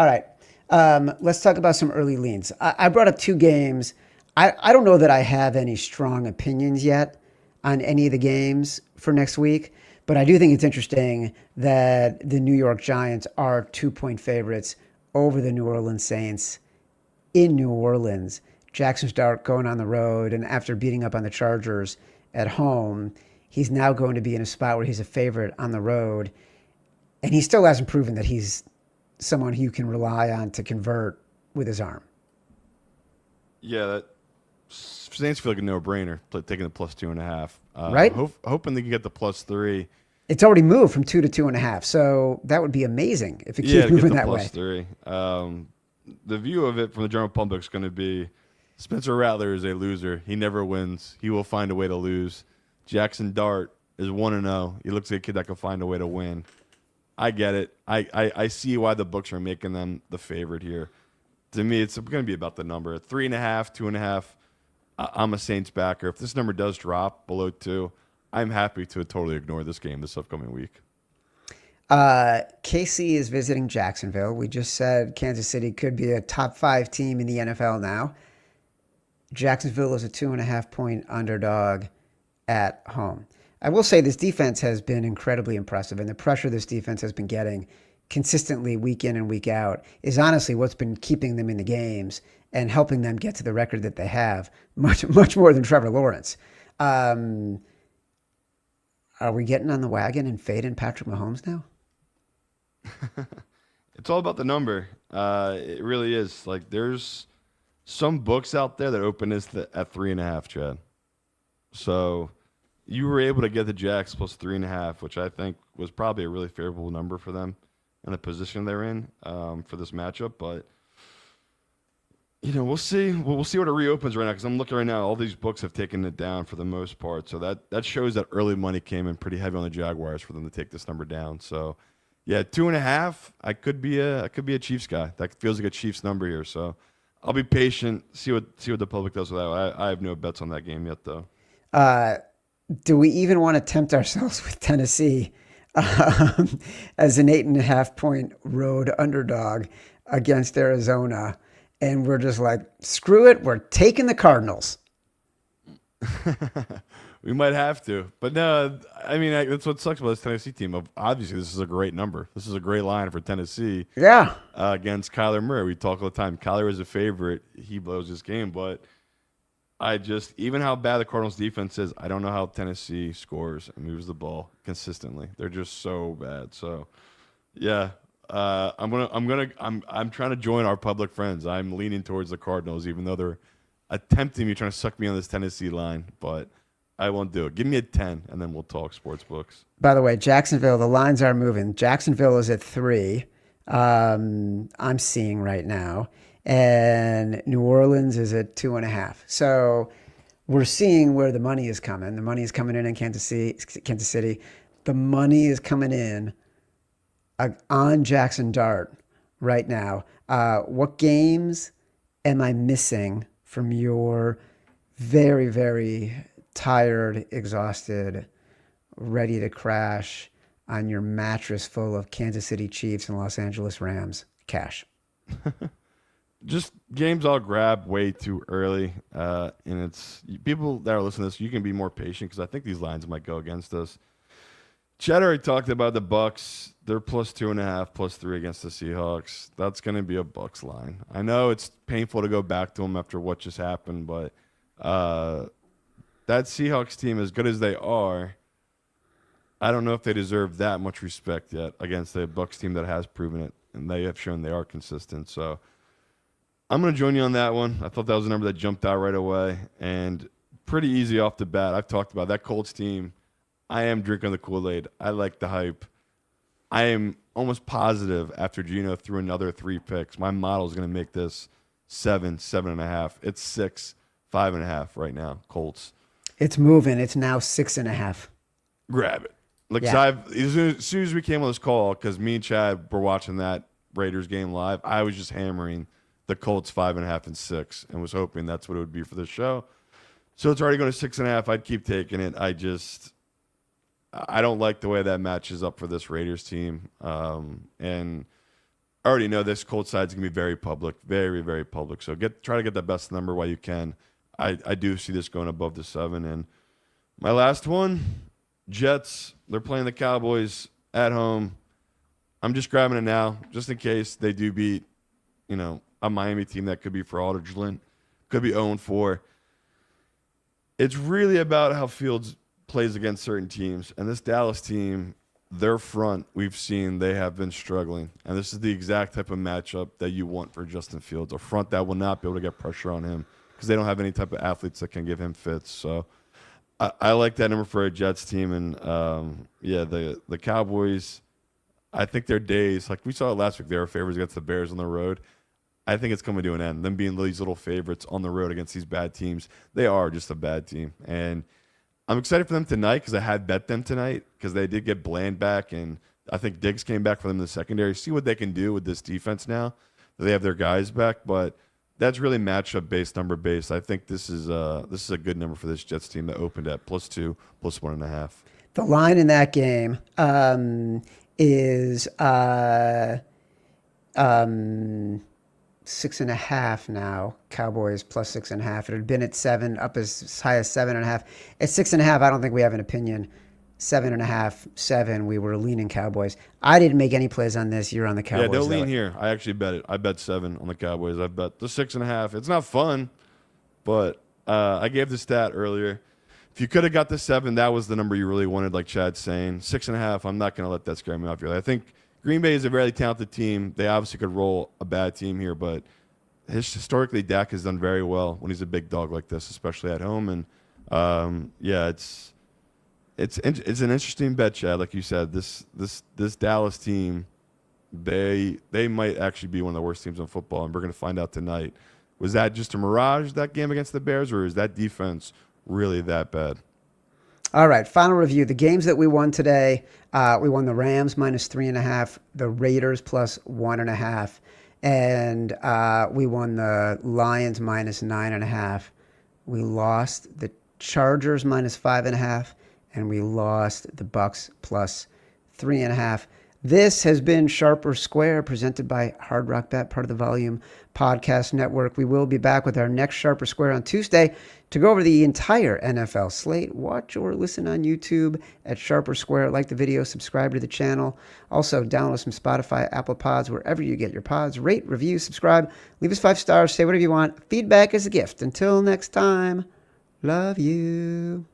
All right. Let's talk about some early leans. I brought up two games. I don't know that I have any strong opinions yet on any of the games for next week, but I do think it's interesting that the New York Giants are 2-point favorites over the New Orleans Saints in New Orleans. Jackson Stark going on the road, and after beating up on the Chargers at home, he's now going to be in a spot where he's a favorite on the road, and he still hasn't proven that he's someone who you can rely on to convert with his arm. Yeah, that Saints feel like a no-brainer, taking the plus 2.5. Right? Hoping they can get the plus 3. It's already moved from 2 to 2.5, so that would be amazing if it keeps moving that way. Yeah, get the plus 3. The view of it from the general public is going to be Spencer Rattler is a loser. He never wins. He will find a way to lose. Jackson Dart is 1-0. He looks like a kid that can find a way to win. I get it. I see why the books are making them the favorite here. To me, it's going to be about the number. 3.5, 2.5. I'm a Saints backer. If this number does drop below 2, I'm happy to totally ignore this game this upcoming week. KC is visiting Jacksonville. We just said Kansas City could be a top 5 team in the NFL now. Jacksonville is a 2.5-point underdog at home. I will say this defense has been incredibly impressive, and the pressure this defense has been getting consistently week in and week out is honestly what's been keeping them in the games and helping them get to the record that they have, much more than Trevor Lawrence. Are we getting on the wagon and fading Patrick Mahomes now? It's all about the number. It really is. Like, there's some books out there that open this at 3.5, Chad. So you were able to get the Jacks plus 3.5, which I think was probably a really favorable number for them in the position they're in for this matchup. But we'll see. We'll see what it reopens right now, because I'm looking right now. All these books have taken it down for the most part. So that shows that early money came in pretty heavy on the Jaguars for them to take this number down. So yeah, 2.5. I could be a Chiefs guy. That feels like a Chiefs number here. So I'll be patient. See what the public does with that. I have no bets on that game yet, though. Do we even want to tempt ourselves with Tennessee as an 8.5-point road underdog against Arizona? And we're just like, screw it. We're taking the Cardinals. We might have to. But no, I mean, that's what sucks about this Tennessee team. Obviously, this is a great number. This is a great line for Tennessee. Yeah. Against Kyler Murray. We talk all the time. Kyler is a favorite. He blows this game. But even how bad the Cardinals defense is, I don't know how Tennessee scores and moves the ball consistently. They're just so bad. So, yeah. I'm trying to join our public friends. I'm leaning towards the Cardinals, even though they're attempting me, trying to suck me on this Tennessee line, but I won't do it. Give me a 10, and then we'll talk sports books. By the way, Jacksonville, the lines are moving. Jacksonville is at 3. I'm seeing right now, and New Orleans is at 2.5. So we're seeing where the money is coming. The money is coming in Kansas City. The money is coming in on Jackson Dart right now. What games am I missing from your very, very tired, exhausted, ready to crash on your mattress full of Kansas City Chiefs and Los Angeles Rams cash? Just games I'll grab way too early. And it's people that are listening to this, you can be more patient, because I think these lines might go against us. Chad already talked about the Bucks. They're plus 2.5, plus 3 against the Seahawks. That's going to be a Bucks line. I know it's painful to go back to them after what just happened, but that Seahawks team, as good as they are, I don't know if they deserve that much respect yet against the Bucks team that has proven it, and they have shown they are consistent. So I'm going to join you on that one. I thought that was a number that jumped out right away, and pretty easy off the bat. I've talked about that Colts team. I am drinking the Kool-Aid. I like the hype. I am almost positive after Geno threw another 3 picks, my model is going to make this 7, 7.5. It's 6, 5.5 right now, Colts. It's moving. It's now 6.5. Grab it. Like, yeah. As soon as we came on this call, because me and Chad were watching that Raiders game live, I was just hammering the Colts 5.5 and 6 and was hoping that's what it would be for the show. So it's already going to 6.5. I'd keep taking it. I don't like the way that matches up for this Raiders team. And I already know this Colts side's gonna be very public, very, very public. So try to get the best number while you can. I do see this going above the 7. And my last one, Jets. They're playing the Cowboys at home. I'm just grabbing it now, just in case they do beat, a Miami team that could be fraudulent, could be 0-4. It's really about how Fields plays against certain teams. And this Dallas team, their front, we've seen they have been struggling. And this is the exact type of matchup that you want for Justin Fields, a front that will not be able to get pressure on him because they don't have any type of athletes that can give him fits. So I like that number for a Jets team. And, the Cowboys, I think their days, like we saw it last week, they were favorites against the Bears on the road. I think it's coming to an end. Them being these little favorites on the road against these bad teams, they are just a bad team. And I'm excited for them tonight because I had bet them tonight because they did get Bland back, and I think Diggs came back for them in the secondary. See what they can do with this defense now that they have their guys back. But that's really matchup based, number based. I think this is a good number for this Jets team that opened at +2, +1.5. The line in that game is 6.5 now. Cowboys +6.5. It had been at 7, up as high as 7.5. At 6.5, I don't think we have an opinion. 7.5, 7. We were leaning Cowboys. I didn't make any plays on this. You're on the Cowboys. Yeah, don't lean here. I actually bet it. I bet 7 on the Cowboys. I bet the 6.5. It's not fun, but I gave the stat earlier. If you could have got the 7, that was the number you really wanted, like Chad's saying. 6.5, I'm not going to let that scare me off. I think Green Bay is a very talented team. They obviously could roll a bad team here, but historically, Dak has done very well when he's a big dog like this, especially at home. And it's an interesting bet, Chad. Like you said, this Dallas team, they might actually be one of the worst teams in football, and we're going to find out tonight. Was that just a mirage, that game against the Bears, or is that defense really that bad? All right, final review. The games that we won today, we won the Rams -3.5, the Raiders +1.5, and we won the Lions -9.5. We lost the Chargers -5.5, and we lost the Bucks +3.5. This has been Sharper Square, presented by Hard Rock Bet, part of the Volume Podcast Network. We will be back with our next Sharper Square on Tuesday to go over the entire NFL slate. Watch or listen on YouTube at Sharper Square. Like the video, subscribe to the channel. Also, download some Spotify, Apple Pods, wherever you get your pods. Rate, review, subscribe. Leave us 5 stars. Say whatever you want. Feedback is a gift. Until next time, love you.